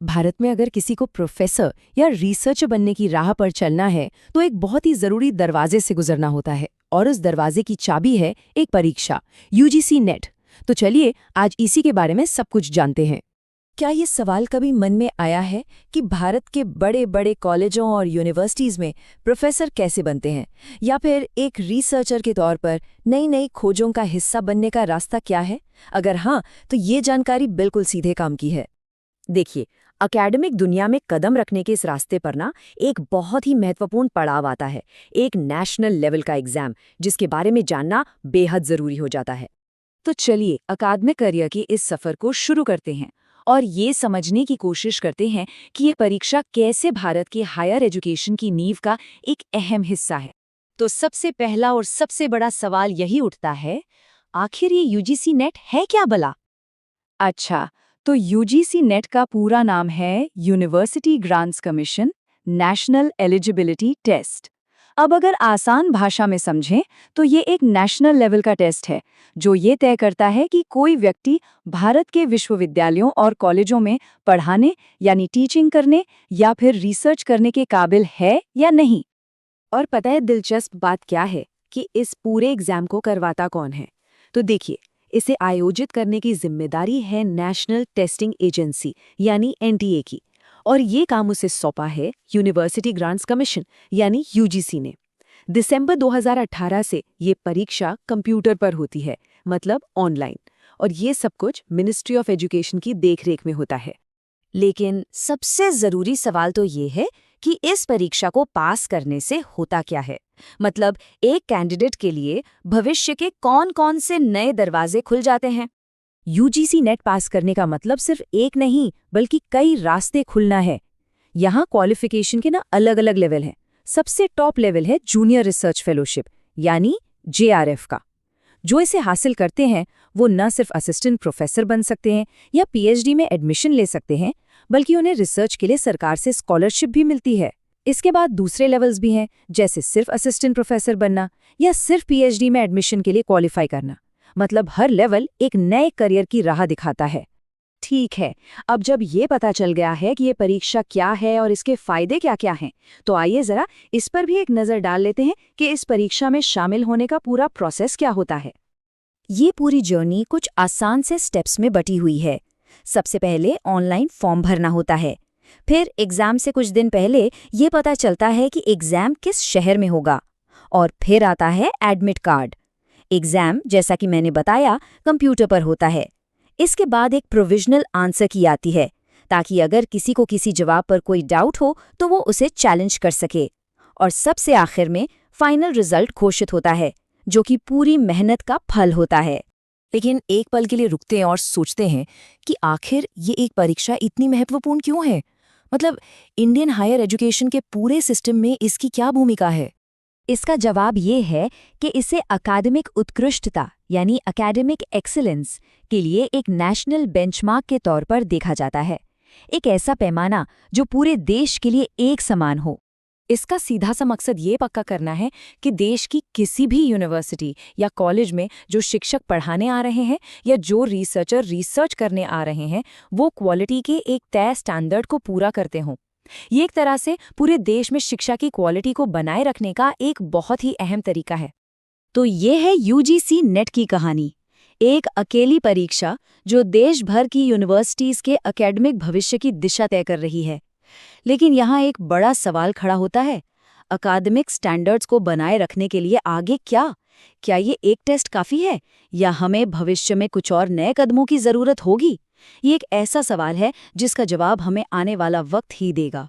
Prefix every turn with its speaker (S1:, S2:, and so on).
S1: भारत में अगर किसी को प्रोफेसर या रिसर्चर बनने की राह पर चलना है तो एक बहुत ही जरूरी दरवाजे से गुजरना होता है, और उस दरवाजे की चाबी है एक परीक्षा, यूजीसी नेट। तो चलिए आज इसी के बारे में सब कुछ जानते हैं।
S2: क्या ये सवाल कभी मन में आया है कि भारत के बड़े बड़े कॉलेजों और यूनिवर्सिटीज़ में प्रोफेसर कैसे बनते हैं, या फिर एक रिसर्चर के तौर पर नई नई खोजों का हिस्सा बनने का रास्ता क्या है? अगर हाँ, तो ये जानकारी बिल्कुल सीधे काम की है।
S3: देखिए, एकेडमिक दुनिया में कदम रखने के इस रास्ते पर ना एक बहुत ही महत्वपूर्ण पड़ाव आता है, एक नेशनल लेवल का एग्जाम, जिसके बारे में जानना बेहद जरूरी हो जाता है। तो चलिए अकादमिक करियर की इस सफर को शुरू करते हैं और ये समझने की कोशिश करते हैं कि ये परीक्षा कैसे भारत के हायर एजुकेशन की नींव का एक अहम हिस्सा है। तो सबसे पहला और सबसे बड़ा सवाल यही उठता है, आखिर ये यूजीसी नेट है क्या भला? अच्छा, तो यूजीसी नेट का पूरा नाम है university grants commission national eligibility test. अब अगर आसान भाषा में समझें तो ये एक नेशनल लेवल का टेस्ट है जो ये तय करता है कि कोई व्यक्ति भारत के विश्वविद्यालयों और कॉलेजों में पढ़ाने यानी टीचिंग करने या फिर रिसर्च करने के काबिल है या नहीं। और पता है दिलचस्प बात क्या है कि इस पूरे एग्जाम को करवाता कौन है? तो देखिए, इसे आयोजित करने की जिम्मेदारी है नेशनल टेस्टिंग एजेंसी यानी एनटीए की, और ये काम उसे सौंपा है यूनिवर्सिटी ग्रांट्स कमीशन यानी यूजीसी ने। दिसंबर 2018 से ये परीक्षा कंप्यूटर पर होती है, मतलब ऑनलाइन, और ये सब कुछ मिनिस्ट्री ऑफ एजुकेशन की देखरेख में होता है। लेकिन सबसे जरूरी सवाल तो ये है कि इस परीक्षा को पास करने से होता क्या है, मतलब एक कैंडिडेट के लिए भविष्य के कौन-कौन से नए दरवाजे खुल जाते हैं। यूजीसी नेट पास करने का मतलब सिर्फ एक नहीं बल्कि कई रास्ते खुलना है। यहाँ क्वालिफिकेशन के अलग अलग लेवल हैं। सबसे टॉप लेवल है जूनियर रिसर्च फेलोशिप यानी जेआरएफ का। जो इसे हासिल करते हैं वो न सिर्फ असिस्टेंट प्रोफेसर बन सकते हैं या पीएचडी में एडमिशन ले सकते हैं, बल्कि उन्हें रिसर्च के लिए सरकार से स्कॉलरशिप भी मिलती है। इसके बाद दूसरे लेवल्स भी हैं, जैसे सिर्फ असिस्टेंट प्रोफेसर बनना या सिर्फ पीएचडी में एडमिशन के लिए क्वालिफाई करना। मतलब हर लेवल एक नए करियर की राह दिखाता है। ठीक है, अब जब ये पता चल गया है कि ये परीक्षा क्या है और इसके फायदे क्या क्या हैं, तो आइए जरा इस पर भी एक नज़र डाल लेते हैं कि इस परीक्षा में शामिल होने का पूरा प्रोसेस क्या होता है। ये पूरी जर्नी कुछ आसान से स्टेप्स में बटी हुई है। सबसे पहले ऑनलाइन फॉर्म भरना होता है। फिर एग्जाम से कुछ दिन पहले ये पता चलता है कि एग्जाम किस शहर में होगा, और फिर आता है एडमिट कार्ड। एग्जाम, जैसा कि मैंने बताया, कंप्यूटर पर होता है। इसके बाद एक प्रोविजनल आंसर की आती है, ताकि अगर किसी को किसी जवाब पर कोई डाउट हो तो वो उसे चैलेंज कर सके। और सबसे आखिर में फाइनल रिजल्ट घोषित होता है, जो कि पूरी मेहनत का फल होता है। लेकिन एक पल के लिए रुकते हैं और सोचते हैं कि आखिर ये एक परीक्षा इतनी महत्वपूर्ण क्यों है? मतलब इंडियन हायर एजुकेशन के पूरे सिस्टम में इसकी क्या भूमिका है? इसका जवाब ये है कि इसे अकादमिक उत्कृष्टता यानी एकेडमिक एक्सीलेंस के लिए एक नेशनल बेंचमार्क के तौर पर देखा जाता है। एक ऐसा पैमाना जो पूरे देश के लिए एक समान हो। इसका सीधा सा मकसद ये पक्का करना है कि देश की किसी भी यूनिवर्सिटी या कॉलेज में जो शिक्षक पढ़ाने आ रहे हैं या जो रिसर्चर रिसर्च करने आ रहे हैं, वो क्वालिटी के एक तय स्टैंडर्ड को पूरा करते हों। ये एक तरह से पूरे देश में शिक्षा की क्वालिटी को बनाए रखने का एक बहुत ही अहम तरीका है। तो ये है यूजीसी नेट की कहानी, एक अकेली परीक्षा जो देश भर की यूनिवर्सिटीज़ के एकेडमिक भविष्य की दिशा तय कर रही है। लेकिन यहाँ एक बड़ा सवाल खड़ा होता है, अकादमिक स्टैंडर्ड्स को बनाए रखने के लिए आगे क्या? क्या ये एक टेस्ट काफ़ी है, या हमें भविष्य में कुछ और नए कदमों की ज़रूरत होगी? ये एक ऐसा सवाल है जिसका जवाब हमें आने वाला वक्त ही देगा।